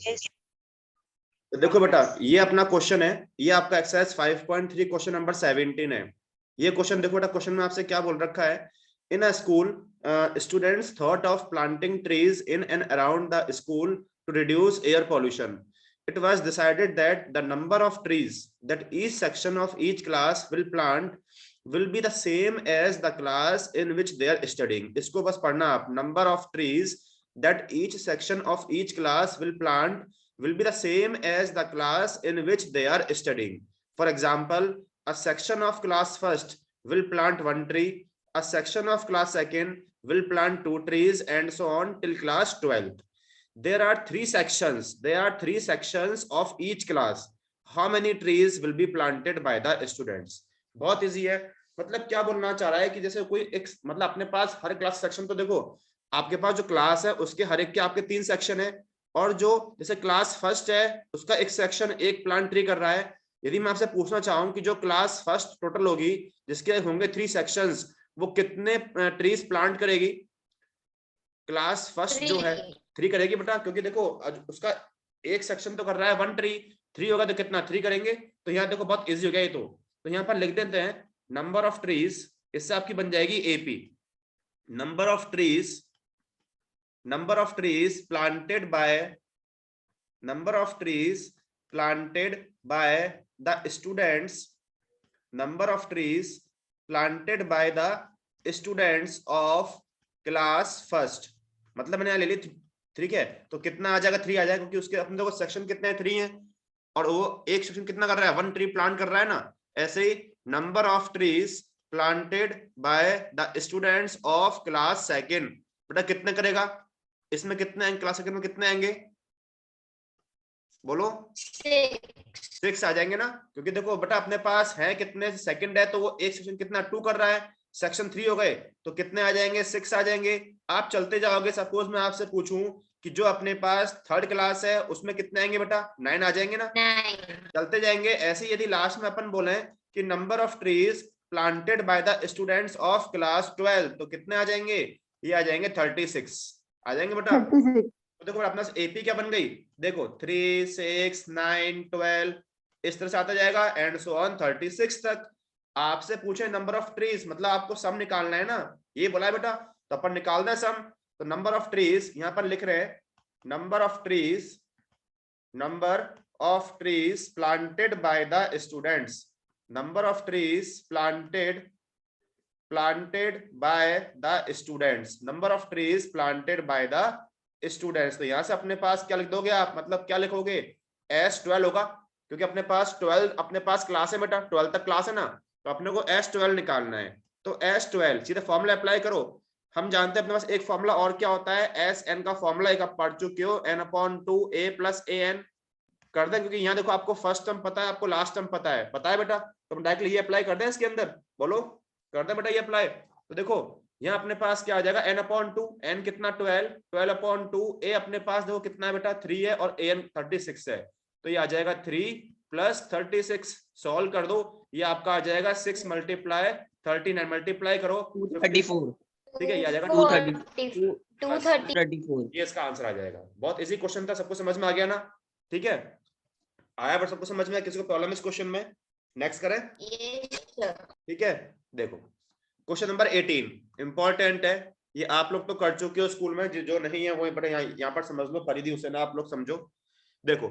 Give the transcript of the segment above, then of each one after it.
तो देखो बेटा, ये अपना क्वेश्चन है, ये आपका एक्सरसाइज 5.3 क्वेश्चन नंबर 17 है। ये क्वेश्चन देखो बेटा, क्वेश्चन में आपसे क्या बोल रखा है, in a school students thought of planting trees in and around the school to reduce air pollution. It was decided that the number of trees that each section of each class will plant will be the same as the class in which they are studying. इसको बस पढ़ना आप, number of trees that each section of each class will plant will be the same as the class in which they are studying. For example, a section of class first will plant one tree, a section of class second will plant two trees, and so on till class 12th. There are three sections of each class. How many trees will be planted by the students? बहुत easy है। मतलब क्या बोलना चाह रहा है कि जैसे कोई एक, मतलब अपने पास हर क्लास सेक्शन, तो देखो आपके पास जो क्लास है उसके हर एक के आपके 3 सेक्शन है, और जो जैसे क्लास फर्स्ट है उसका एक सेक्शन एक प्लांट ट्री कर रहा है। यदि मैं आपसे पूछना चाहूँ कि जो क्लास फर्स्ट टोटल होगी जिसके होंगे 3 सेक्शंस, वो कितने ट्रीज प्लांट करेगी? क्लास फर्स्ट जो है 3 करेगी बेटा, क्योंकि देखो उसका एक सेक्शन तो कर रहा है 1 ट्री, 3 होगा तो कितना 3 करेंगे। तो यहाँ देखो बहुत इजी हो गया ये तो यहाँ पर लिख देते हैं नंबर ऑफ ट्रीज, इससे आपकी बन जाएगी AP, number of trees planted by the students, number of trees planted by the students of class first. मतलब मैंने ले ली 3 है, तो कितना आ जाएगा 3 आ जाएगा, क्योंकि उसके अपने देखो सेक्शन कितने हैं 3 हैं, और वो एक सेक्शन कितना कर रहा है 1 ट्री प्लांट कर रहा है ना। ऐसे ही number of trees planted by the students of class second, बेटा कितने करेगा? इसमें कितने आएंगे? क्लास सेकंड में कितने आएंगे बोलो? 6 आ जाएंगे ना, क्योंकि देखो बेटा अपने पास है कितने सेकंड है, तो वो एक सेक्शन कितना 2 कर रहा है, सेक्शन 3 हो गए तो कितने आ जाएंगे? 6 आ जाएंगे। आप चलते जाओगे, सपोज मैं आपसे पूछूं कि जो अपने पास थर्ड क्लास है उसमें कितने आएंगे बेटा? 9 आ जाएंगे ना, 9 चलते जाएंगे। ऐसे यदि लास्ट में अपन बोले कि number of trees planted by the students of class 12, तो कितने आ जाएंगे? ये आ जाएंगे 36 आ जाएंगे बेटा। तो देखो अपना एपी क्या बन गई, देखो 3, 6, 9, 12 इस तरह से आता जाएगा एंड सो ऑन 36 तक। आपसे पूछे नंबर ऑफ ट्रीज, मतलब आपको सम निकालना है ना, ये बोला है बेटा, तो अपन निकालना है सम। तो नंबर ऑफ ट्रीज यहां पर लिख रहे हैं, number of trees planted by the students, number of trees planted by the students, number of trees planted by the students. तो यहां से अपने पास क्या लिख दोगे आप, मतलब क्या लिखोगे? S12 होगा, क्योंकि अपने पास 12 अपने पास क्लास है बेटा, 12 तक क्लास है ना, तो अपने को S12 निकालना है। तो S12 सीधे फॉर्मूला अप्लाई करो। हम जानते हैं अपने पास एक फॉर्मूला और क्या होता है, SN का फॉर्मूला एक आप पढ़ चुके हो, N/2 A + AN कर दें, क्योंकि यहाँ देखो आपको फर्स्ट टर्म पता है, आपको लास्ट टर्म पता है बेटा, तो हम डायरेक्टली ये अप्लाई कर दें इसके अंदर, बोलो कर दें बेटा ये अप्लाई। तो देखो यहाँ अपने पास क्या आ जाएगा, N/2, N कितना 12, 12/2, A अपने पास देखो कितना है बेटा 3 है, और AN 36 है, तो ये आ जाएगा 3 + 36, सॉल्व कर दो, ये आपका आ जाएगा 6 × 39 मल्टीप्लाई करो 234, ठीक है, ये आ जाएगा 234, ये इसका आंसर आ जाएगा। बहुत इजी क्वेश्चन था, सबको समझ में आ गया ना? ठीक है, आया पर सबको समझ में? किसी को प्रॉब्लम इस क्वेश्चन में? नेक्स्ट करें, ठीक है। देखो क्वेश्चन नंबर 18 इंपॉर्टेंट है, ये आप लोग तो कर चुके हो स्कूल में, जो नहीं है वो बड़े यहाँ पर समझ लो, परिधि उसे ना आप लोग समझो। देखो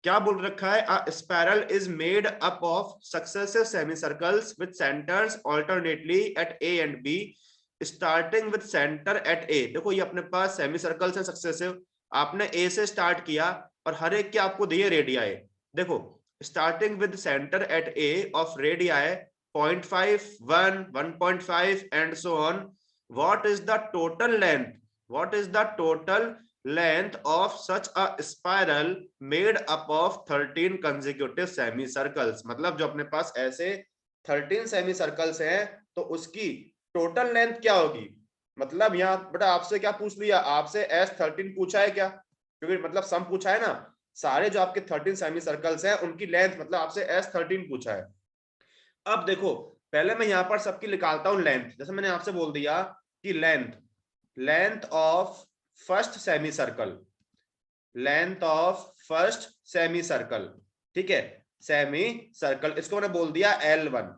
क्या बोल रखा है, a spiral is made up of successive semi circles with centres alternately at A and B starting with centre at A। देखो ये अपने पास सेमी सर्कल्स है सक्सेसिव, आपने A से स्टार्ट किया और हर एक के आपको दिए रेडियाई। देखो starting with centre at A of radii 0.5, 1, 1.5 and so on. What is the total length of such a spiral made up of 13 consecutive semicircles? मतलब जो अपने पास ऐसे 13 सेमीसर्कल्स हैं तो उसकी टोटल लेंथ क्या होगी? मतलब यहाँ बेटा आपसे क्या पूछ लिया, आपसे S13 पूछा है क्या? क्योंकि मतलब सम पूछा है ना, सारे जो आपके 13 सेमीसर्कल्स हैं उनकी लेंथ, मतलब आपसे S13 पूछा है। अब देखो पहले मैं यहां पर सबकी निकालता हूं लेंथ, जैसे मैंने आपसे बोल दिया कि length of first semi circle, length of first semi circle, ठीक है, सेमी सर्कल, इसको मैंने बोल दिया L1।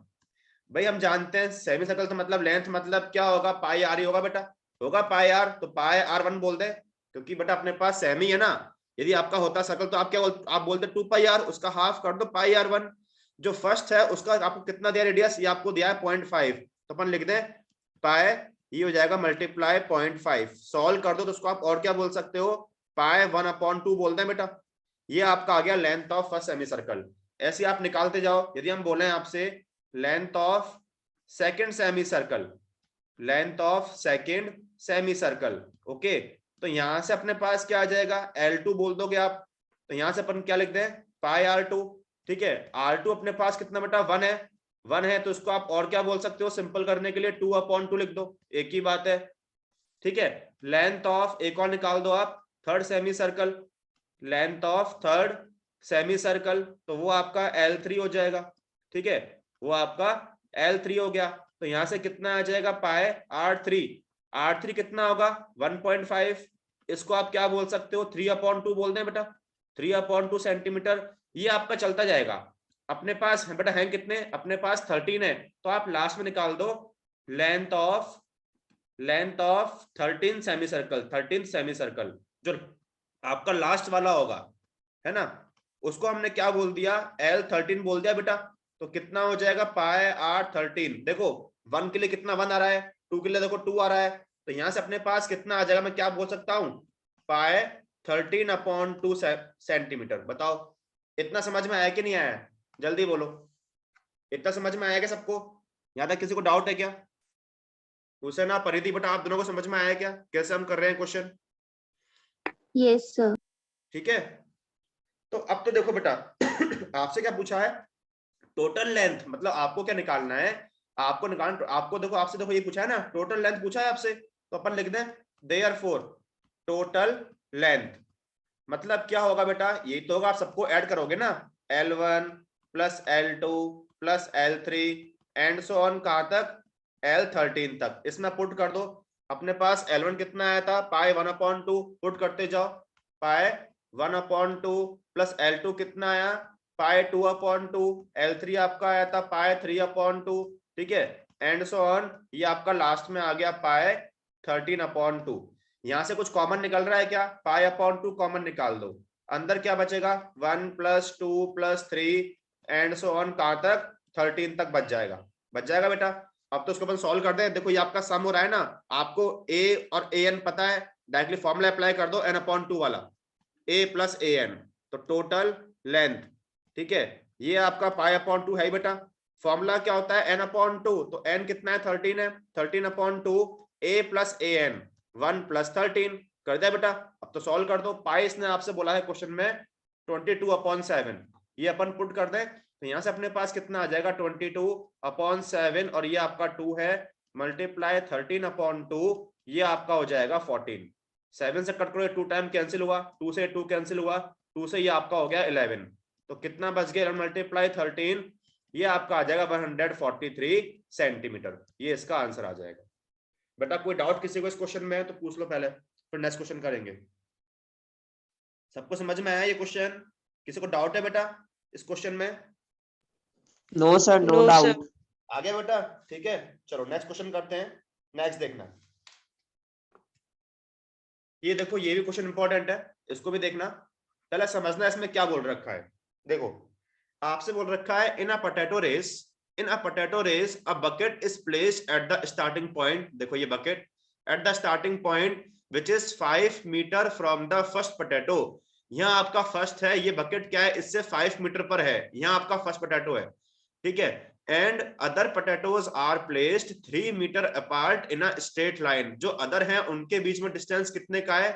भाई हम जानते हैं सेमी सर्कल तो मतलब लेंथ मतलब क्या होगा, पाई आर ही होगा बेटा, होगा पाई आर, तो पाई R1 बोल दे, क्योंकि बेटा अपने पास सेमी है ना। यदि आपका होता सर्कल तो आप क्या आप बोलते 2 पाई आर, उसका हाफ कर दो पाई R1। जो फर्स्ट है उसका आपको कितना दिया रेडियस, ये आपको दिया है 0.5, तो अपन लिख दें पाई, ये हो जाएगा मल्टीप्लाई 0.5, सॉल्व कर दो तो उसको आप और क्या बोल सकते हो, पाई 1/2 बोल दें बेटा। ये आपका आ गया length of first semi circle. ऐसे आप निकालते जाओ। यदि हम बोले आपसे length of second semi circle, length of second semi circle, okay, तो यहां से अपने पास क्या आ जाएगा, L2 बोल दोगे आप, तो यहां से अपन क्या लिख दें, पाई R2, ठीक है। R2 अपने पास कितना बेटा 1 है, 1 है, तो इसको आप और क्या बोल सकते हो, सिंपल करने के लिए 2/2 लिख दो, एक ही बात है, ठीक है। लेंथ ऑफ एक और निकाल दो आप, third semi circle, length of third semi circle, तो वो आपका L3 हो जाएगा, ठीक है, वो आपका L3 हो गया। तो यहां से कितना आ जाएगा, पाए R3, R3 कितना होगा 1.5, इसको आप क्या बोल सकते हो 3/2 बोल दें बेटा, 3/2 सेंटीमीटर। ये आपका चलता जाएगा। अपने पास बेटा है कितने, अपने पास 13 है, तो आप लास्ट में निकाल दो length of 13 semi circle, 13 semi circle जो आपका लास्ट वाला होगा, है ना, उसको हमने क्या बोल दिया, L13 बोल दिया बेटा। तो कितना हो जाएगा, पाई R13, देखो 1 के लिए कितना 1 आ रहा है, 2 के लिए देखो 2 आ रहा है, तो यहां से अपने पास कितना आ जाएगा, मैं क्या बोल सकता हूं, पाई 13/2 सेंटीमीटर। बताओ इतना समझ में आया कि नहीं आया, जल्दी बोलो, इतना समझ में आया क्या सबको, यहां तक किसी को डाउट है क्या, उसे ना परिधि बेटा आप दोनों को समझ में आया क्या, कैसे हम कर रहे हैं क्वेश्चन, यस सर। ठीक है। तो अब तो देखो बेटा आपसे क्या पूछा है, टोटल लेंथ, मतलब आपको क्या निकालना है, आपको निकालना, आपको देखो आपसे देखो ये पूछा है ना, टोटल लेंथ पूछा है आपसे, तो अपन लिख दें देयरफॉर टोटल लेंथ, मतलब क्या होगा बेटा, ये तो होगा, आप सबको ऐड करोगे ना, L1 plus L2 plus L3 and so on, कहां तक, L13 तक, इसमें पुट कर दो। अपने पास L1 कितना आया था, पाई 1/2, पुट करते जाओ, पाई 1/2 प्लस L2 कितना आया, पाई 2/2, L3 आपका आया था पाई 3/2, ठीक है, एंड सो ऑन, ये आपका लास्ट में आ गया पाई 13/2। यहां से कुछ कॉमन निकल रहा है क्या, पाई/2 कॉमन निकाल दो, अंदर क्या बचेगा 1 + 2 + 3 एंड सो ऑन, कहां तक 13 तक बच जाएगा बेटा। अब तो उसको अपन सॉल्व कर दें, देखो ये आपका सम हो रहा है ना, आपको a और an पता है, डायरेक्टली फॉर्मूला अप्लाई कर दो n/2 वाला, a + an, तो टोटल लेंथ, ठीक है, ये आपका पाई/2 है बेटा। फॉर्मूला क्या होता है n/2, तो n कितना है 13 है, 13/2 a + an 1 + 13 कर दिया बेटा। अब तो सॉल्व कर दो, पाई इसने आपसे बोला है क्वेश्चन में 22/7, ये अपन पुट कर दें, तो यहां से अपने पास कितना आ जाएगा 22/7, और ये आपका 2 है, मल्टीप्लाई 13/2, ये आपका हो जाएगा 14, 7 से कट करो 2 टाइम कैंसिल हुआ, 2 से 2 कैंसिल हुआ, 2 से ये आपका हो गया 11, तो कितना बच गया मल्टीप्लाई 13, ये आपका आ जाएगा 143 सेंटीमीटर, ये इसका आंसर आ जाएगा बेटा। कोई डाउट किसी को इस क्वेश्चन में है तो पूछ लो पहले, फिर नेक्स्ट क्वेश्चन करेंगे। सबको समझ में आया ये क्वेश्चन, किसी को डाउट है बेटा इस क्वेश्चन में, नो सर, नो डाउट। आ गया बेटा, ठीक है, चलो नेक्स्ट क्वेश्चन करते हैं। नेक्स्ट देखना, ये देखो ये भी क्वेश्चन इंपॉर्टेंट है, इसको भी देखना, पहले समझना इसमें क्या बोल रखा है। देखो आपसे बोल रखा है in a potato race a bucket is placed at the starting point, देखो ये bucket at the starting point which is 5 metre from the first potato, यहाँ आपका फर्स्ट है, ये बकेट क्या है, इससे 5 मीटर पर है, यहाँ आपका फर्स्ट पोटैटो है, ठीक है, and other potatoes are placed 3 metre apart in a straight line, जो अदर हैं उनके बीच में डिस्टेंस कितने का है,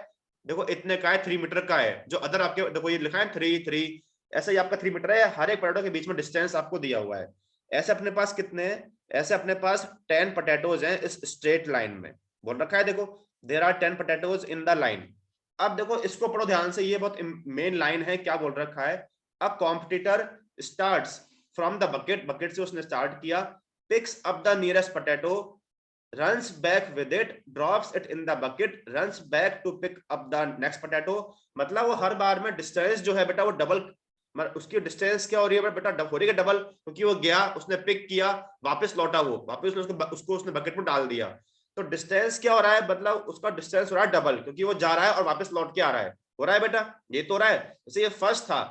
देखो इतने का है, 3 मीटर का है, जो अदर आपके देखो ये लिखा है 3 ऐसे ही आपका 3 मीटर है, हर एक पोटैटो के बीच में डिस्टेंस आपको दिया हुआ है। ऐसे अपने पास कितने हैं, ऐसे अपने पास 10 पोटैटोज हैं इस स्ट्रेट लाइन में, बोल रखा है देखो there are 10 potatoes in the line. अब देखो इसको पढ़ो ध्यान से, ये बहुत मेन लाइन है, क्या बोल रखा है, अ competitor starts from the bucket, bucket से उसने स्टार्ट किया, picks up the nearest potato runs back with it, drops it in the bucket, runs back to pick up the next potato। मतलब वो हर बार में डिस्टेंस जो है बेटा वो डबल, उसकी डिस्टेंस क्या हो रही है बेटा, हो रही है डबल, क्योंकि वो गया, उसने पिक किया, वापस लौटा, वो वापस उसको उसने बकेट में डाल दिया। तो डिस्टेंस क्या हो रहा है, मतलब उसका डिस्टेंस हो रहा है डबल, क्योंकि वो जा रहा है और वापस लौट के आ रहा है। हो रहा है बेटा, ये तो हो रहा है। जैसे ये फर्स्ट था,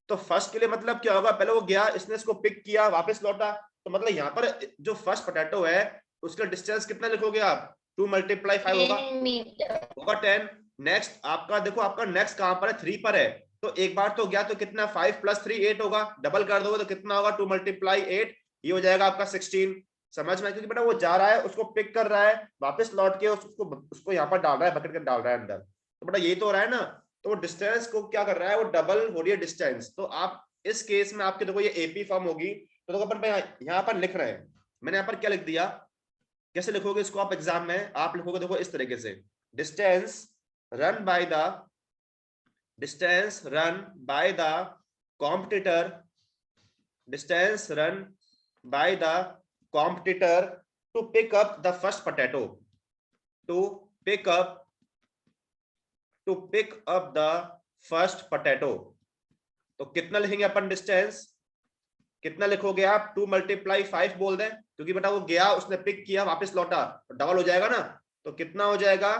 तो फर्स्ट के लिए मतलब क्या होगा, पहले वो गया, इसने इसको पिक किया, वापस लौटा, तो मतलब यहाँ पर जो फर्स्ट पोटैटो है उसका डिस्टेंस कितना लिखोगे आप, 2 × 5 होगा, 10 meter. होगा 10। नेक्स्ट आपका देखो, आपका नेक्स्ट कहां पर है, 3 पर है, तो एक बार तो गया, तो कितना 5 + 3 8 होगा, डबल कर दोगे तो कितना होगा, 2 × 8, ये हो जाएगा आपका 16। समझ में, क्योंकि बेटा वो जा रहा है, उसको पिक कर रहा है, वापस लौट के उसको यहाँ पर डाल रहा है, बकेट के डाल रहा है अंदर, तो बेटा यही तो हो रहा है ना। तो वो डिस्टेंस को क्या कर रहा है, वो डबल हो रही है डिस्टेंस। तो आप इस केस में आपके देखो ये एपी फॉर्म होगी, तो देखो अपन यहाँ पर लिख रहे हैं, मैंने यहाँ पर क्या लिख दिया, कैसे लिखोगे इसको आप एग्जाम में, आप लिखोगे देखो इस तरीके से, distance run by the competitor, distance run by the competitor to pick up the first potato, to pick up the first potato। तो कितना लिखेंगे अपन डिस्टेंस, कितना लिखोगे आप, 2 × 5 बोल दें, क्योंकि बेटा वो गया, उसने पिक किया, वापस लौटा, तो डबल हो जाएगा ना, तो कितना हो जाएगा,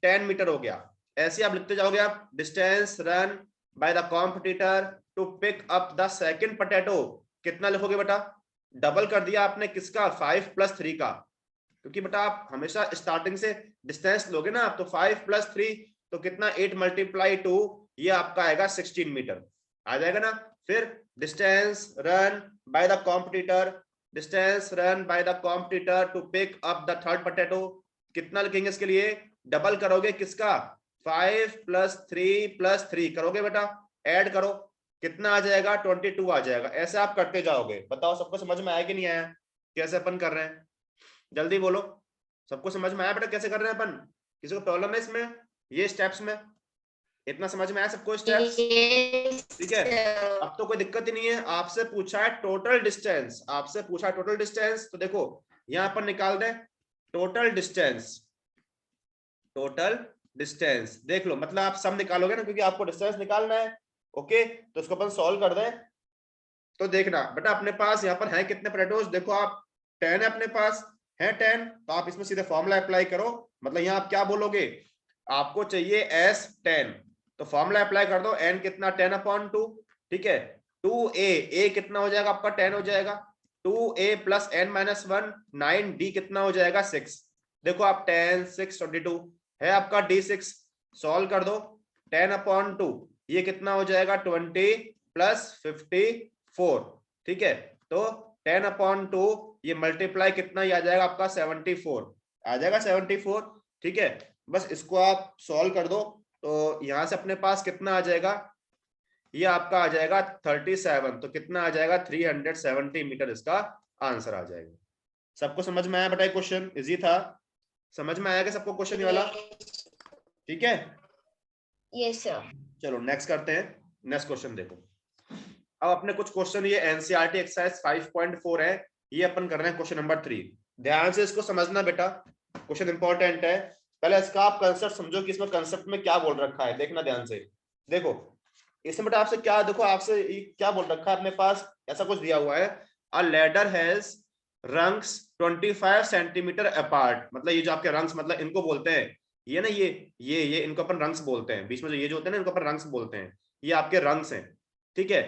10 मीटर हो गया। ऐसे आप लिखते जाओगे आप, distance run by the competitor to pick up the second potato, कितना लिखोगे बेटा, डबल कर दिया आपने किसका, 5 + 3 का, क्योंकि बेटा आप हमेशा स्टार्टिंग से डिस्टेंस लोगे ना आप, तो 5 + 3 तो कितना, 8 × 2, ये आपका आएगा 16 मीटर, आ जाएगा ना। फिर distance run by the competitor, distance run by the competitor to pick up the third potato, कितना लिखेंगे इसके लिए, डबल करोगे किसका, 5 + 3 + 3 करोगे बेटा, ऐड करो, कितना आ जाएगा, 22 आ जाएगा। ऐसे आप करते जाओगे। बताओ सबको समझ में आया कि नहीं आया, कैसे अपन कर रहे हैं, जल्दी बोलो, सबको समझ में आया बेटा कैसे कर रहे हैं अपन, किसी को प्रॉब्लम है इसमें, ये स्टेप्स में इतना समझ में आया सबको स्टेप्स, ठीक है। अब तो कोई दिक्कत ही नहीं है। आपसे पूछा है टोटल डिस्टेंस, आपसे पूछा है टोटल डिस्टेंस, तो देखो यहां पर निकाल दें टोटल डिस्टेंस, टोटल डिस्टेंस देख लो, मतलब आप सब निकालोगे ना, क्योंकि आपको डिस्टेंस निकालना है। ओके, तो इसको अपन सॉल्व कर दें। तो देखना बेटा अपने पास यहाँ पर है कितने पोटैटोज, देखो आप 10 है अपने पास, है 10, तो आप इसमें सीधे फॉर्मूला अप्लाई करो। मतलब यहाँ आप क्या बोलोगे, आपको चाहिए S10, तो फॉर्मूला अप्लाई कर दो, n कितना 10/2, ठीक है। 2a कितना हो जाएगा आपका 10 हो जाएगा, 2a + n - 1 9d कितना हो जाएगा 6। देखो आप 10 6 22 है आपका d6, सॉल्व कर दो, 10/2 ये कितना हो जाएगा 20 + 54, ठीक है। तो 10/2 ये मल्टीप्लाई कितना ही आ जाएगा आपका 74 आ जाएगा 74, ठीक है। बस इसको आप सॉल्व कर दो, तो यहां से अपने पास कितना आ जाएगा, ये आपका आ जाएगा 37, तो कितना आ जाएगा 370 मीटर इसका आंसर आ जाएगा। सबको समझ में आया बेटा क्वेश्चन, इजी था, समझ में आया क्या सबको क्वेश्चन वाला, ठीक है। Yes sir. चलो नेक्स्ट करते हैं, नेक्स्ट क्वेश्चन देखो। अब अपने कुछ क्वेश्चन ये एनसीईआरटी एक्सरसाइज 5.4 है, ये अपन कर रहे हैं क्वेश्चन नंबर 3। ध्यान से इसको समझना बेटा, क्वेश्चन इंपॉर्टेंट है। पहले इसका आप कंसेप्ट समझो कि इसमें कंसेप्ट में क्या बोल रखा है, देखना ध्यान से। देखो इसमें बेटा आपसे क्या, देखो आपसे क्या बोल रखा है, अपने पास ऐसा कुछ दिया हुआ है, अ ladder has rungs 25 centimetre apart. मतलब ये जो आपके रंग्स, मतलब इनको बोलते हैं, ये ना ये इनको अपन रंग्स बोलते हैं, बीच में जो ये जो होते हैं ना, इनको अपन रंग्स बोलते हैं, ये आपके रंग्स हैं, ठीक है।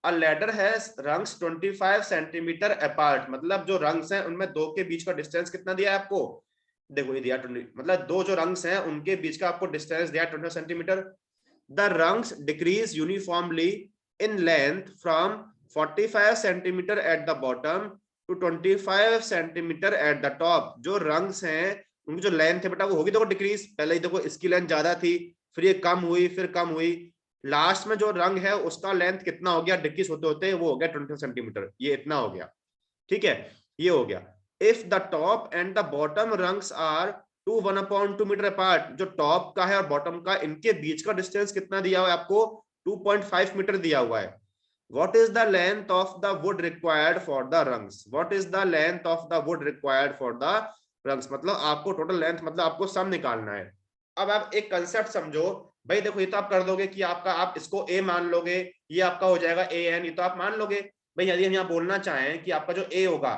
अ ladder has rungs 25 centimetre apart, मतलब जो रंग्स हैं उनमें दो के बीच का डिस्टेंस कितना दिया है आपको, देखो ये दिया 20, मतलब दो जो रंग्स हैं उनके बीच का आपको डिस्टेंस दिया 25 centimetre. The rungs decrease uniformly in length from 45 centimetre at the bottom to 25 centimetre at the top. जो रंग्स हैं उनकी जो लेंथ है बेटा वो होगी देखो डिक्रीज, पहले ही देखो इसकी लेंथ ज्यादा थी, फिर ये कम हुई, फिर कम हुई, लास्ट में जो रंग है उसका लेंथ कितना हो गया डिक्रीज होते होते, वो हो गया 20 सेंटीमीटर, ये इतना हो गया, ठीक है, ये हो गया। If the top and the bottom rungs are 1/2 metre apart, जो टॉप का है और बॉटम का, इनके बीच का डिस्टेंस कितना दिया हुआ है आपको, 2.5 मीटर दिया हुआ है। What is the length of the wood required for the rungs? What is the length of the wood required for the rungs, मतलब आपको टोटल लेंथ मतलब आपको सम निकालना है। अब आप एक कंसेप्ट समझो भाई, देखो ये तो आप कर दोगे कि आपका, आप इसको ए मान लोगे, ये आपका हो जाएगा ए एन, ये तो आप मान लोगे भाई। यदि हम यहाँ बोलना चाहें कि आपका जो ए होगा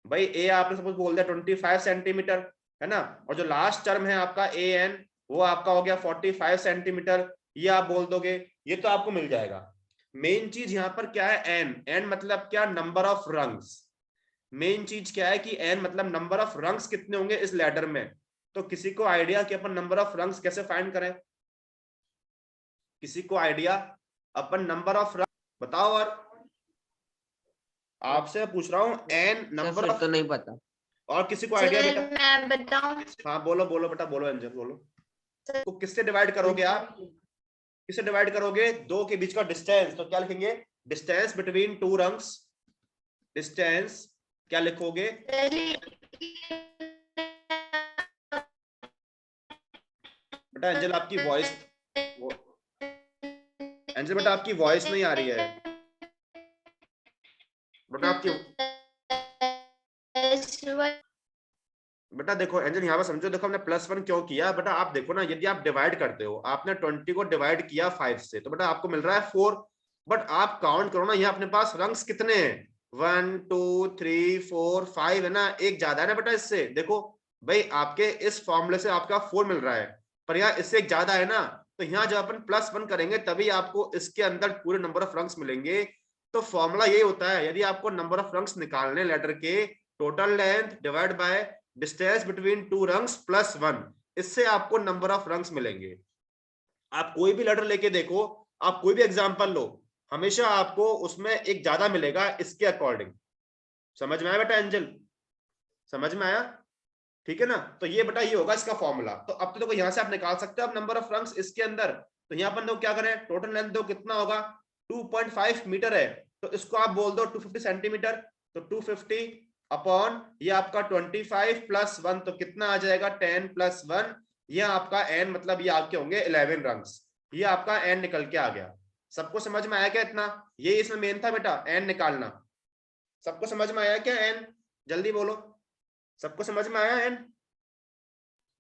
भाई, ए आपने सपोज बोल दिया 25 सेंटीमीटर, है ना, और जो लास्ट टर्म है आपका ए एन वो आपका हो गया 45 सेंटीमीटर, ये आप बोल दोगे, ये तो आपको मिल जाएगा। मेन चीज यहाँ पर क्या है, एन, एन मतलब क्या, नंबर ऑफ रंग्स। मेन चीज क्या है कि एन मतलब नंबर ऑफ रंग्स कितने होंगे इस लैडर में। तो किसी को आइडिया कि अपन नंबर ऑफ रंग्स कैसे फाइंड करें? किसी को आइडिया अपन नंबर ऑफ रंग बताओ। और आपसे पूछ रहा हूं एन सर नंबर फिर ऑफ, तो नहीं पता। और किसी को आइडिया बेटा? मैं बताऊं? हाँ बोलो बोलो बेटा, बोलो एंजल बोलो। तो किससे डिवाइड करोगे आप? किससे डिवाइड करोगे? दो के बीच का डिस्टेंस, तो क्या लिखेंगे? Distance between two rungs. Distance क्या लिखोगे? बेटा एंजल आपकी वॉइस, एंजल बेटा आपकी वॉइस नहीं आ रही है बेटा आपकी। बेटा देखो एंजल यहाँ पर समझो, देखो हमने +1 क्यों किया बेटा, आप देखो ना, यदि आप डिवाइड करते हो, आपने 20 को डिवाइड किया 5 से, तो बेटा आपको मिल रहा है 4, बट आप काउंट करो ना, यहाँ अपने पास रंग्स कितने हैं, 1 2 3 4 5 है ना, एक ज्यादा है ना बेटा इससे। देखो भाई आपके इस फॉर्मूले से आपका 4 मिल रहा है, पर यहाँ इससे एक ज्यादा है ना, तो यहाँ जब अपन +1 करेंगे तभी आपको इसके अंदर पूरे नंबर ऑफ रंग्स मिलेंगे। तो फॉर्मूला यही होता है, यदि आपको नंबर ऑफ रंग्स निकालने लेटर के, total length divide by distance between two rungs +1, इससे आपको नंबर ऑफ रंग्स मिलेंगे। आप कोई भी लेटर लेके देखो, आप कोई भी एग्जांपल लो, हमेशा आपको उसमें एक ज्यादा मिलेगा इसके अकॉर्डिंग। समझ में आया बेटा एंजल? समझ में आया? ठीक है ना। तो ये बेटा ये होगा इसका फॉर्मूला। तो अब तो देखो यहाँ से आप निकाल सकते हो आप नंबर ऑफ रंग्स इसके अंदर। तो यहाँ पर देखो क्या करें, टोटल लेंथ दो कितना होगा, 2.5 मीटर है, तो इसको आप बोल दो 250 सेंटीमीटर। तो 250 अपॉन ये आपका 25 + 1, तो कितना आ जाएगा 10 + 1, ये आपका एन मतलब ये आपके होंगे 11 रंग्स। ये आपका एन निकल के आ गया। सबको समझ में आया क्या इतना? ये इसमें मेन था बेटा, एन निकालना। सबको समझ में आया क्या एन? जल्दी बोलो, सबको समझ में आया एन?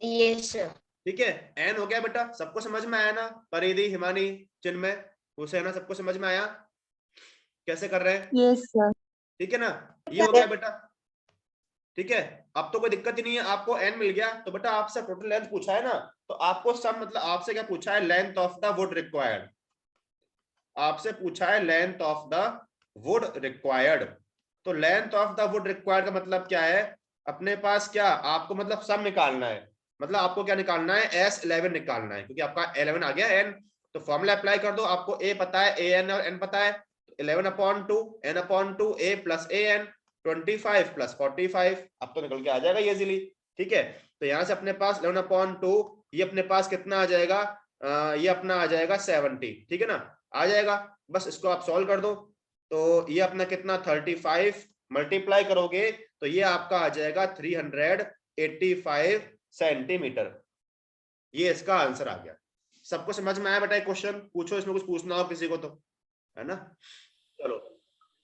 Yes sir. ठीक है, एन हो गया बेटा, सबको समझ में आया ना? परिधि, हिमानी, चिन्मय, हुसैना, सबको समझ में आया कैसे कर रहे हैं? Yes sir. ठीक है ना, ये हो गया बेटा। ठीक है, अब तो कोई दिक्कत ही नहीं है, आपको एन मिल गया। तो बेटा आपसे टोटल लेंथ पूछा है ना, तो आपको सम मतलब आपसे क्या पूछा है, length of the wood required. आपसे पूछा है length of the wood required. तो length of the wood required का मतलब क्या है, अपने पास क्या, आपको मतलब सम निकालना है, मतलब आपको क्या निकालना है, S11 निकालना है, क्योंकि आपका 11 आ गया एन। तो फॉर्मूला अप्लाई कर दो, आपको ए पता है, ए एन और एन पता है, 11/2 n/2 a + an, 25 + 45, अब तो निकल के आ जाएगा ये इजीली। ठीक है, तो यहां से अपने पास 11/2, ये अपने पास कितना आ जाएगा, ये अपना आ जाएगा 70। ठीक है ना, आ जाएगा। बस इसको आप सॉल्व कर दो, तो ये अपना कितना 35 मल्टीप्लाई करोगे तो ये आपका आ जाएगा 385 सेंटीमीटर। ये इसका आंसर आ गया। सबको समझ में आया बेटा? क्वेश्चन पूछो, इसमें कुछ पूछना हो किसी को तो, है ना। चलो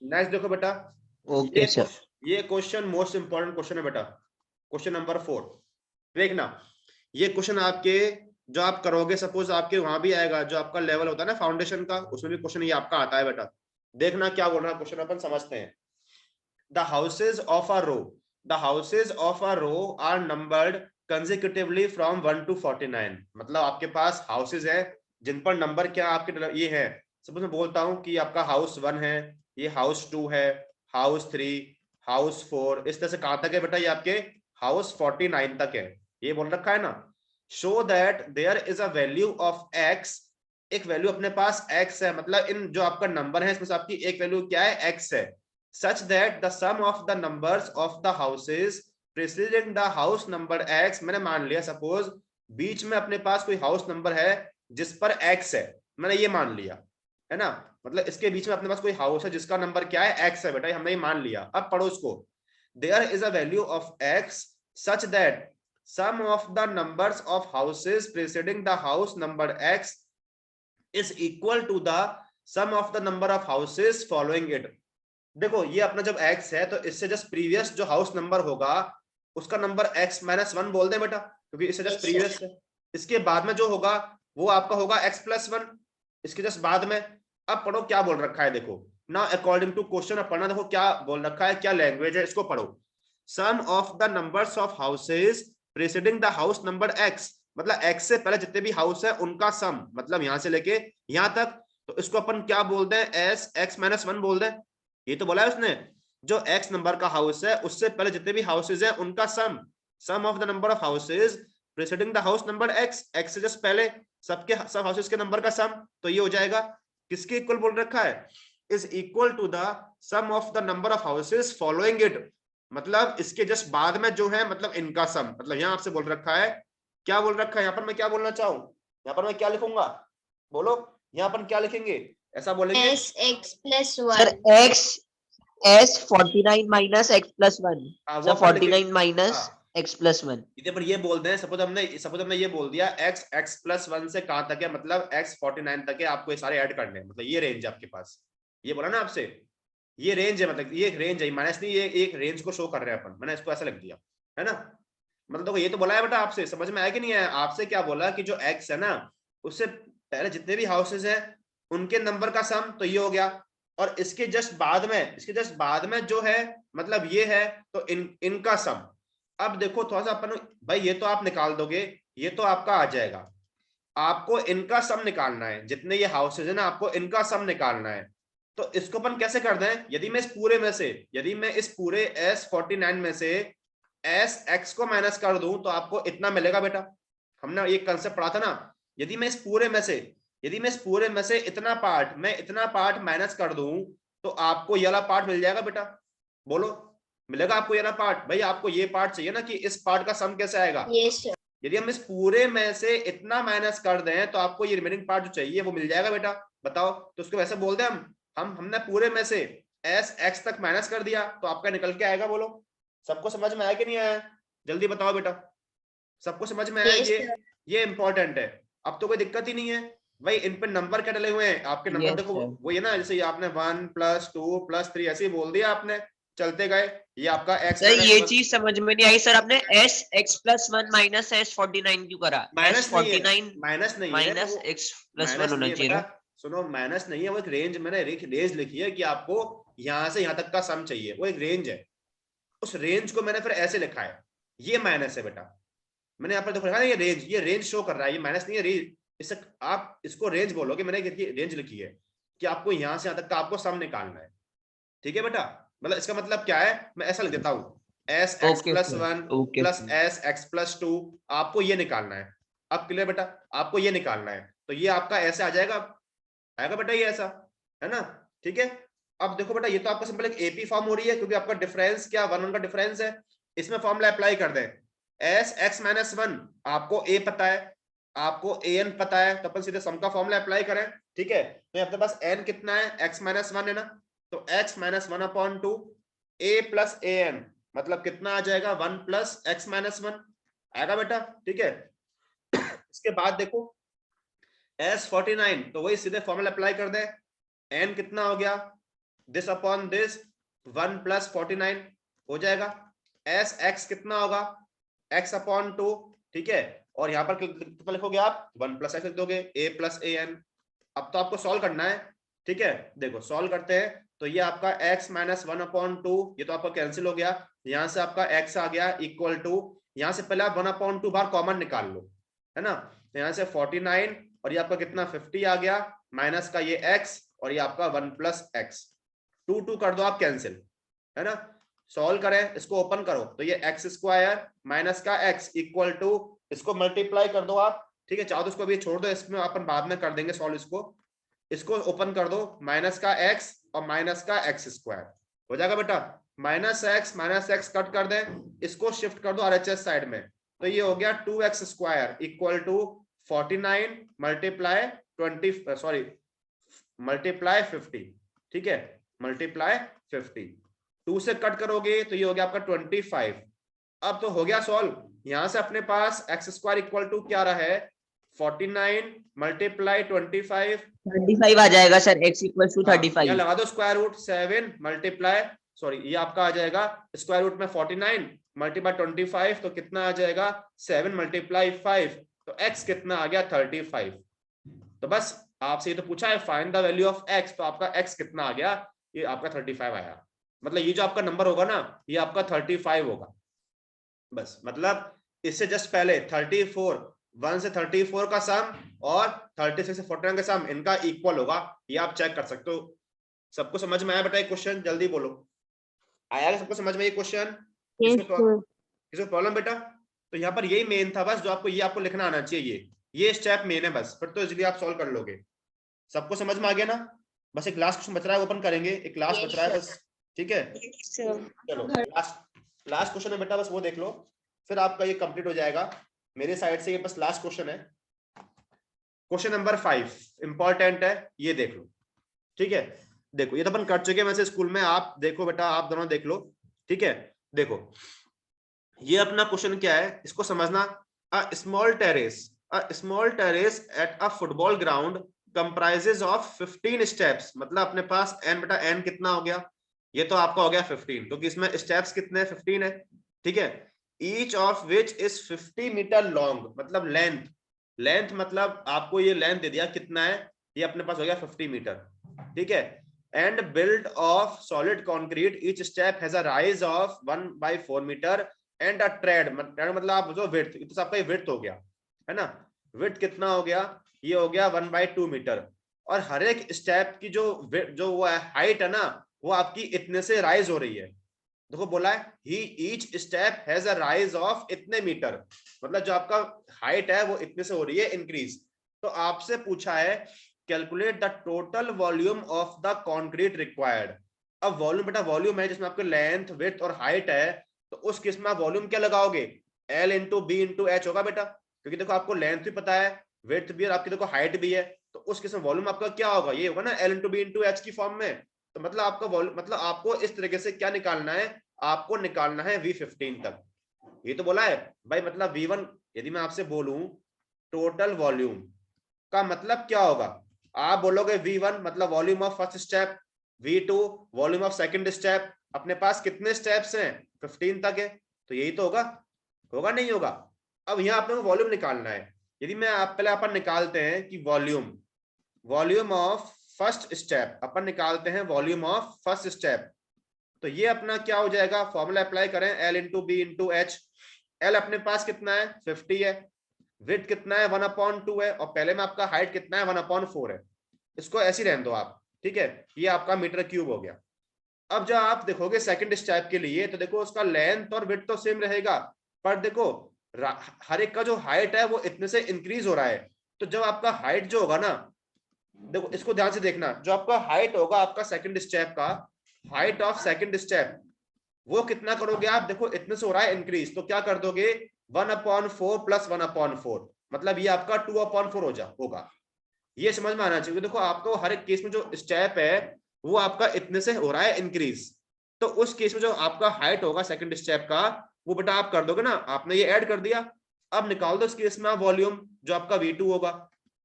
नेक्स्ट देखो बेटा, ओके सर। ये क्वेश्चन मोस्ट इंपॉर्टेंट क्वेश्चन है बेटा, क्वेश्चन नंबर 4। देखना, ये क्वेश्चन आपके जो आप करोगे, सपोज आपके वहां भी आएगा, जो आपका लेवल होता है ना फाउंडेशन का, उसमें भी क्वेश्चन ये आपका आता है बेटा। देखना क्या बोल रहा है क्वेश्चन, अपन समझते हैं। The houses of a row, the houses of a row are numbered consecutively from 1 to 49। मतलब आपके पास हाउसेज है जिन पर नंबर क्या आपके ये है, सपोज मैं बोलता हूँ कि आपका हाउस 1 है, ये हाउस 2 है, हाउस 3, हाउस 4, इस तरह से कहां तक है बेटा, ये आपके हाउस 49 तक है, ये बोल रखा है ना। Show that there is a value of x, एक वैल्यू अपने पास x है, मतलब इन जो आपका नंबर है इसमें से आपकी एक वैल्यू क्या है, x है, such that the sum of the numbers of the houses preceding the house number x। मैंने मान लिया सपोज बीच में अपने पास कोई हाउस नंबर है जिस पर x है, मैंने ये मान लिया, है ना, मतलब इसके बीच में अपने पास कोई हाउस है जिसका नंबर क्या है, x है बेटा, हमने ये मान लिया। अब पढ़ो उसको, there is a value of x such that sum of the numbers of houses preceding the house number x is equal to the sum of the number of houses following it। देखो ये अपना जब x है तो इससे just previous जो house number होगा उसका नंबर x -1 बोल दे बेटा, क्योंकि इससे जस्ट Yes, प्रीवियस है। इसके बाद में जो होगा वो आपका होगा x+1, इसके जस्ट बाद में। अब पढ़ो क्या बोल रखा है, देखो ना अकॉर्डिंग टू क्वेश्चन अब पढ़ना, देखो क्या बोल रखा है, क्या लैंग्वेज है, इसको पढ़ो। Sum of the numbers of houses preceding the house number x, मतलब x से पहले जितने भी हाउस है उनका सम, मतलब यहां से लेके यहां तक, तो इसको अपन क्या बोलते हैं, एस x-1 बोल दें। ये तो बोला है उसने, जो x नंबर का हाउस है उससे पहले जितने भी हाउसेज है उनका sum of the number of houses preceding the house number x से जस्ट पहले सबके सब हाउसेज के नंबर का सम, तो ये हो जाएगा किसके इक्वल बोल रखा है, is equal to the sum of the number of houses following it, मतलब इसके जस्ट बाद में जो है, मतलब इनका सम, मतलब यहाँ आपसे बोल रखा है, क्या बोल रखा है यहाँ पर, मैं क्या बोलना चाहूँ, यहाँ पर मैं क्या लिखूंगा, बोलो यहाँ पर क्या लिखेंगे, ऐसा बोलेंगे sir x+1 x s 49 minus x plus 1 वो सर अपन लिखेंगे। 49 minus हाँ, x plus 1 इधर पर ये बोलते हैं, सपोज हमने ये बोल दिया x+1 से कहां तक है, मतलब x49 तक है, आपको ये सारे ऐड करने हैं, मतलब ये रेंज है आपके पास, ये बोला ना आपसे, ये रेंज है, मतलब ये रेंज है, माइनस नहीं, ये एक रेंज को शो कर रहे हैं अपन, मैंने इसको ऐसा लिख दिया है ना। मतलब देखो ये तो बोला है बेटा, आपसे समझ में आया कि नहीं आया, आपसे क्या बोला कि जो x है ना उससे पहले जितने भी हाउसेज हैं उनके नंबर का सम, तो ये हो गया, और इसके जस्ट बाद में जो है, मतलब ये है, तो इनका सम। अब देखो थोड़ा सा अपन, भाई ये तो आप निकाल दोगे, ये तो आपका आ जाएगा, आपको इनका सम निकालना है, जितने ये हाउसेज है ना आपको इनका सम निकालना है। तो इसको अपन कैसे कर दें, यदि मैं इस पूरे S49 में से SX को माइनस कर दूं तो आपको इतना मिलेगा बेटा, हमने ये कंसेप्ट पढ़ा था ना, यदि मैं इस पूरे में से इतना पार्ट माइनस कर दूं तो आपको ये वाला पार्ट मिल जाएगा बेटा, बोलो मिलेगा आपको ये वाला पार्ट, भाई आपको ये पार्ट चाहिए ना कि इस पार्ट का सम कैसे आएगा, yes sir यदि हम इस पूरे में से इतना माइनस कर दें तो आपको ये रिमेनिंग पार्ट जो चाहिए वो मिल जाएगा बेटा, बताओ, तो उसको वैसे बोल दें हमने पूरे में से SX तक माइनस कर दिया तो आपका निकल के आएगा, बोलो सबको समझ में आया कि नहीं आया, जल्दी बताओ बेटा, सबको समझ में आया, Yes, sir. ये इंपॉर्टेंट है, अब तो कोई दिक्कत ही नहीं है भाई, इन पे नंबर क्या डले हुए हैं आपके, नंबर Yes, देखो sir. वो ये ना, जैसे आपने 1 + 2 + 3 ऐसे ही बोल दिया आपने, चलते गए, ये आपका x सर ये -1 चीज समझ में नहीं आई सर, आपने s x plus 1 minus s 49 क्यों करा, s माइनस नहीं है, 49 माइनस नहीं है minus वो, x plus 1 माइनस होना नहीं है चाहिए बेटा, ना। सुनो माइनस नहीं है, वो एक रेंज, मैंने एक रेंज लिखी है कि आपको यहाँ से यहाँ तक का सम चाहिए, वो एक रेंज है, उस रेंज को मैंने फिर ऐसे लिखा है, ये माइनस है बेटा, मैंने यहाँ पर देखो लिखा है ये रेंज शो कर रहा है, ये माइनस नहीं है, रेंज, इससे आप इसको रेंज बोलोगे, मैंने रेंज लिखी है कि आपको यहाँ से यहाँ तक का आपको सम निकालना है, ठीक है बेटा, मतलब इसका मतलब क्या है, मैं ऐसा लिख देता हूँ SX+1 प्लस SX+2, आपको ये निकालना है, अब क्लियर बेटा, आपको ये निकालना है, तो ये आपका ऐसे आ जाएगा, आएगा बेटा ये ऐसा, है ना, ठीक है। अब देखो बेटा ये तो आपका सिंपल एक एपी फॉर्म हो रही है, क्योंकि आपका डिफरेंस क्या 1 का डिफरेंस है, इसमें फॉर्मूला अप्लाई कर दें, SX-1 आपको a पता है, आपको an पता है, तो अपन सीधे सम का फॉर्मूला अप्लाई करें, ठीक है, तो अपने पास n कितना है, x-1 है ना, तो x-1/2 a + an, मतलब कितना आ जाएगा 1 + x-1 आएगा बेटा, ठीक है। इसके बाद देखो S49, तो वही सीधे फॉर्मूला अप्लाई कर दे, n कितना हो गया, दिस अपॉन दिस 1 + 49 हो जाएगा, SX कितना होगा x/2, ठीक है, और यहाँ पर कितना लिखोगे आप 1 + x लिख दोगे, a + an। अब तो आपको सॉल्व करना है, ठीक है, देखो सॉल्व करते हैं, तो ये आपका x - 1/2, ये तो आपका कैंसिल हो गया, यहाँ से आपका x आ गया इक्वल टू, यहाँ से पहले आप 1/2 बार कॉमन निकाल लो, है ना, तो यहाँ से 49 और ये आपका कितना 50 आ गया, माइनस का ये x और ये आपका 1 + x, 2 कर दो आप कैंसिल, है ना, सॉल्व करें, इसको ओपन करो, तो ये x² माइनस का x इक्वल टू, इसको मल्टीप्लाई कर दो आप, ठीक है, चाहो तो इसको अभी छोड़ दो, इसमें अपन बाद में कर देंगे सॉल्व, इसको ओपन कर दो, माइनस का x और माइनस का x² हो जाएगा बेटा, -x कट कर दे, इसको शिफ्ट कर दो RHS साइड में, तो ये हो गया 2x² इक्वल टू 49 मल्टीप्लाई 50, ठीक है, मल्टीप्लाई 50, 2 से कट करोगे तो ये हो गया आपका 25, अब तो हो गया सॉल्व, यहां से अपने पास x² इक्वल टू क्या रहा है 49 मल्टीप्लाई 25 35 आ जाएगा सर, x = 35, यहाँ लगा दो स्क्वायर रूट 7 मल्टीप्लाई सॉरी ये आपका आ जाएगा स्क्वायर रूट में 49 मल्टीप्लाई 25 तो कितना आ जाएगा 7 मल्टीप्लाई 5 तो x कितना आ गया 35। तो बस आपसे ये तो पूछा है find the value of x, तो आपका x कितना आ गया, ये आपका 35 आया। मतलब ये जो आपका नंबर होगा ना ये आपका 35 होगा। बस मतलब इससे जस्ट पहले 34 1 से 34 का सम और 36 से 49 का सम इनका इक्वल होगा, ये आप चेक कर सकते हो। सबको समझ में आया बेटा ये क्वेश्चन, जल्दी बोलो आया क्या सबको समझ में ये क्वेश्चन? किसको प्रॉब्लम बेटा? तो यहाँ पर यही मेन था बस, जो आपको ये आपको लिखना आना चाहिए, ये स्टेप मेन है बस, फिर तो इजीली आप सॉल्व कर लोगे। सबको समझ में आ गया ना? बस एक लास्ट क्वेश्चन बच रहा है, ओपन करेंगे, एक लास्ट बच रहा है बस, ठीक है? चलो लास्ट क्वेश्चन है बेटा, बस वो देख लो फिर आपका ये कंप्लीट हो जाएगा मेरे साइड से। ये बस लास्ट क्वेश्चन है, क्वेश्चन नंबर 5 इंपॉर्टेंट है, ये देख लो, ठीक है? देखो ये तो अपन कर चुके हैं वैसे स्कूल में, आप देखो बेटा, आप दोनों देख लो, ठीक है? देखो ये अपना क्वेश्चन क्या है इसको समझना। A small terrace at a football ground comprises of 15 steps, मतलब अपने पास n बेटा n कितना हो गया, ये तो आपका हो गया 15 क्योंकि इसमें स्टेप्स कितने 15 है, ठीक है? Each of which is 50 metre long, मतलब लेंथ मतलब आपको ये लेंथ दे दिया कितना है, ये अपने पास हो गया 50 मीटर, ठीक है? And build of solid concrete, each step has a rise of 1/4 metre and a tread मतलब आप जो विड्थ, तो आपका ये विड्थ हो गया है ना, विड्थ कितना हो गया, ये हो गया 1/2 मीटर, और हर एक स्टेप की जो वो हाइट है ना वो आपकी इतने से राइज हो रही है। देखो बोला है ही each step has a rise of इतने मीटर, मतलब जो आपका हाइट है वो इतने से हो रही है इंक्रीज। तो आपसे पूछा है calculate the total volume of the concrete required. अब वॉल्यूम बेटा वॉल्यूम है जिसमें आपके लेंथ विड्थ और हाइट है, तो उस केस में आप वॉल्यूम क्या लगाओगे, L into B into H होगा बेटा, क्योंकि देखो आपको लेंथ भी पता है विड्थ भी और आपकी देखो हाइट भी है, तो उस केस में वॉल्यूम आपका क्या होगा, ये होगा ना L into B into H की फॉर्म में। तो मतलब आपका वॉल्यूम मतलब आपको इस तरीके से क्या निकालना है, आपको निकालना है V15 तक। ये तो बोला है भाई, मतलब V1 यदि मैं आपसे बोलूं टोटल वॉल्यूम का मतलब क्या होगा, आप बोलोगे V1 मतलब volume of first step, V2 volume of second step, अपने पास कितने स्टेप्स हैं 15 तक है, तो यही तो होगा, होगा नहीं होगा? अब यहाँ आपने वॉल्यूम निकालना है, यदि मैं आप पहले अपन निकालते हैं कि वॉल्यूम ऑफ फर्स्ट स्टेप, अपन निकालते हैं वॉल्यूम ऑफ फर्स्ट स्टेप, तो ये अपना क्या हो जाएगा, फॉर्मूला अप्लाई करें L into B into H. L अपने पास कितना है 50 है, विड्थ कितना है 1/2 है, और पहले में आपका हाइट कितना है 1/4 है, इसको ऐसे ही रहने दो आप, ठीक है? ये आपका मीटर क्यूब हो गया। अब जब आप देखोगे सेकंड स्टेप के लिए, तो देखो उसका लेंथ और विड्थ तो सेम रहेगा, पर देखो हर एक का जो हाइट है वो इतने से इंक्रीज हो रहा है, तो जब आपका हाइट जो होगा ना, देखो इसको ध्यान से देखना, जो आपका हाइट होगा आपका सेकंड स्टेप का, हाइट ऑफ सेकंड स्टेप वो कितना करोगे आप, देखो इतने से हो रहा है इंक्रीज, तो क्या कर दोगे 1/4 प्लस 1/4, मतलब ये आपका 2/4 होगा। ये समझ में आना चाहिए। देखो आपको हर एक केस में जो स्टेप है वो आपका इतने से हो रहा है इंक्रीज, तो उस केस में जो आपका हाइट होगा सेकंड स्टेप का वो बेटा आप कर दोगे ना, आपने ये ऐड कर दिया। अब निकाल दो इस केस में वॉल्यूम, जो आपका V2 होगा,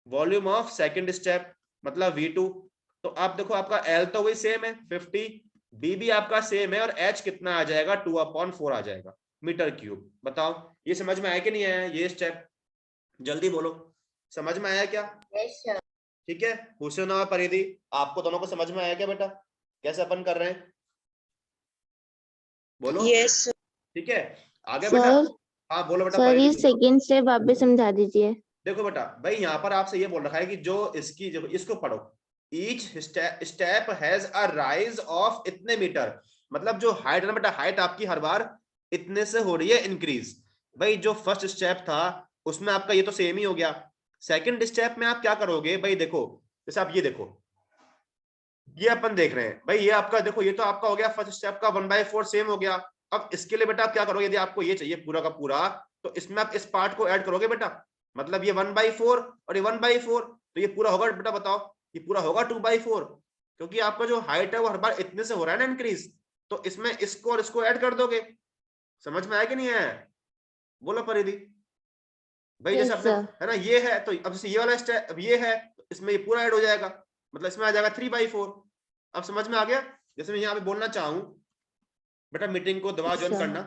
वॉल्यूम ऑफ सेकंड स्टेप मतलब V2, तो आप देखो आपका L तो वही सेम है 50, B भी आपका सेम है, और H कितना आ जाएगा 2/4 आ जाएगा मीटर क्यूब। बताओ ये समझ में आया कि नहीं आया ये स्टेप, जल्दी बोलो समझ में आया क्या? Yes, sir. ठीक है हुसैन और परिधि, आपको दोनों को समझ में आया क्या बेटा, कैसे अपन कर रहे हैं बोलो? यस ठीक है आगे बेटा, हाँ बोलो बेटा सर ये परिधि। सेकंड स्टेप आप भी समझा दीजिए। देखो बेटा भाई यहाँ पर आपसे ये बोल रखा है कि जो इसको पढ़ो, each step has a rise of इतने मीटर, मतलब जो हाइट है ना बेटा, हाइट आपकी हर बार इतने से हो रही है इंक्रीज। भाई जो फर्स्ट स्टेप था उसमें आपका ये तो सेम ही हो गया, सेकंड स्टेप में आप क्या करोगे भाई, देखो जैसे आप ये देखो, ये अपन देख रहे हैं भाई, ये आपका देखो ये तो आपका हो गया फर्स्ट स्टेप का 1/4 सेम हो गया। अब इसके लिए बेटा आप क्या करोगे, यदि आपको ये चाहिए पूरा का पूरा, तो इसमें आप इस पार्ट को ऐड करोगे बेटा, मतलब ये 1/4 और ये 1/4, तो ये पूरा होगा बेटा, बताओ ये पूरा होगा 2/4, क्योंकि आपका जो हाइट है वो हर बार इतने से हो रहा है ना इंक्रीज, तो इसमें इसको और इसको ऐड कर दोगे। समझ में आया कि नहीं आया बोलो परिधि भाई? जैसे अपने है ना ये है, तो अब जैसे ये वाला स्टेप ये है, तो इसमें ये पूरा ऐड हो जाएगा, मतलब इसमें आ जाएगा 3/4। अब समझ में आ गया? जैसे मैं यहाँ पे बोलना चाहूँ बेटा मीटिंग को दोबारा ज्वाइन अच्छा। करना।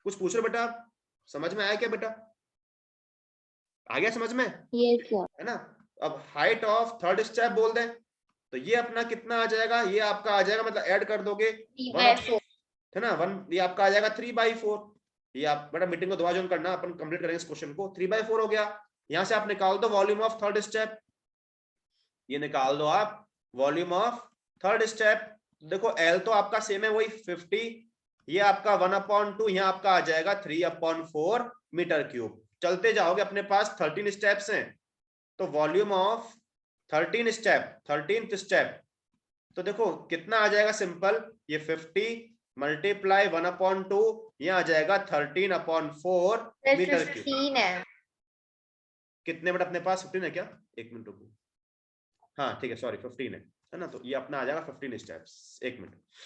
कुछ पूछ रहे हो बेटा आप? समझ में आया क्या बेटा? आ गया समझ में? ये सर। है ना? अब हाइट ऑफ थर्ड स्टेप बोल दें तो ये अपना कितना आ जाएगा? ये आपका आ जाएगा, मतलब ऐड कर दोगे 3/4 है ना 1, ये आपका आ जाएगा 3/4। ये आप बेटा मीटिंग को दोबारा ज्वाइन करना, अपन कंप्लीट करेंगे इस क्वेश्चन को। 3/4 हो गया। यहां से आप निकाल दो वॉल्यूम ऑफ थर्ड स्टेप, ये निकाल दो आप वॉल्यूम ऑफ थर्ड स्टेप। देखो एल तो आपका सेम है वही 50, ये आपका 1/2, यहाँ आपका आ जाएगा 3/4 मीटर क्यूब। चलते जाओगे, अपने पास 13 स्टेप्स हैं, तो वॉल्यूम ऑफ 13 स्टेप तो देखो कितना आ जाएगा? सिंपल, ये 50 मल्टीप्लाई 1/2, ये आ जाएगा 13/4 मीटर क्यूब। 15 है। कितने बेटा अपने पास? 15 है क्या? एक मिनट रुको, हाँ ठीक है, सॉरी 15 है ना? तो ये अपना आ जाएगा 15 स्टेप्स। एक मिनट,